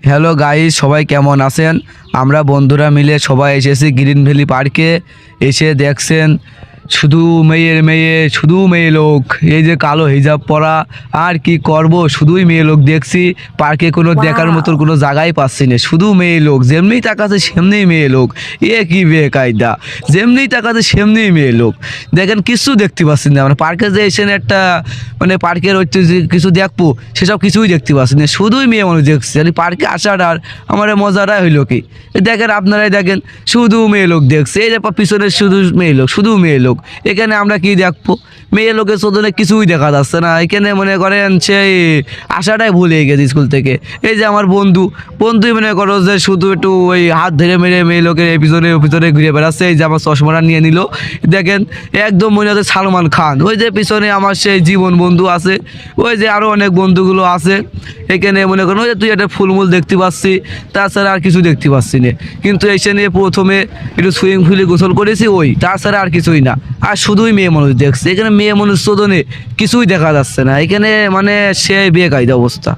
Hello guys, সবাই কেমন আছেন? আমরা বন্ধুরা মিলে সবাই এসেছি গ্রিন ভ্যালি পার্কে। এসে দেখছেন শুধু শুধু মেয়ে লোক। এই যে কালো হিজাব পরা, আর কি করব, শুধুই মেয়ে লোক দেখছি। পার্কে কোনো দেখার মতন কোনো জায়গায় পাচ্ছি না, শুধু মেয়ে লোক। যেমনি তাকাচ্ছে সেমনিই মেয়ে লোক। এ কি বেকায়দা, যেমনি তাকাচ্ছে সেমনিই মেয়ে লোক। দেখেন কিছু দেখতে পাচ্ছি না আমরা। পার্কে যে এসে একটা পার্কের ঐতিহ্য কিছু দেখবো, সেসব কিছুই দেখতে পাচ্ছি না, শুধুই মেয়ে মানুষ দেখছি। আর পার্কে আসার আর আমার মজাটাই হইলো কি, দেখেন আপনারাই দেখেন শুধু মেয়ে লোক দেখছে। এই যে পিছনে শুধু মেয়ে লোক, শুধু মেয়ে লোক। এখানে আমরা কি দেখবো? মেয়ে লোকের চোদনে কিছুই দেখা যাচ্ছে না। এখানে মনে করেন সেই আশাটাই ভুলে গেছে স্কুল থেকে। এই যে আমার বন্ধুই মনে করো যে শুধু একটু ওই হাত ধরে মেরে মেয়ে লোকের পিছনে ঘুরে বেড়াচ্ছে। এই যে আমার চশমাটা নিয়ে নিল, দেখেন একদম মনে হচ্ছে সালমান খান। ওই যে পিছনে আমার সেই জীবন বন্ধু আছে, ওই যে আরও অনেক বন্ধুগুলো আছে। এখানে মনে করেন ওই যে তুই একটা ফুলমূল দেখতে পাচ্ছি, তাছাড়া আর কিছু দেখতে পাচ্ছি না। কিন্তু এসে নিয়ে প্রথমে একটু সুইমিং পুলে গোসল করেছি, ওই তাছাড়া আর কিছুই না। আর শুধুই মেয়ে মানুষ দেখছে। এখানে মেয়ে মানুষ চোদনে কিছুই দেখা যাচ্ছে না। এখানে মানে সে বেকায়দা অবস্থা।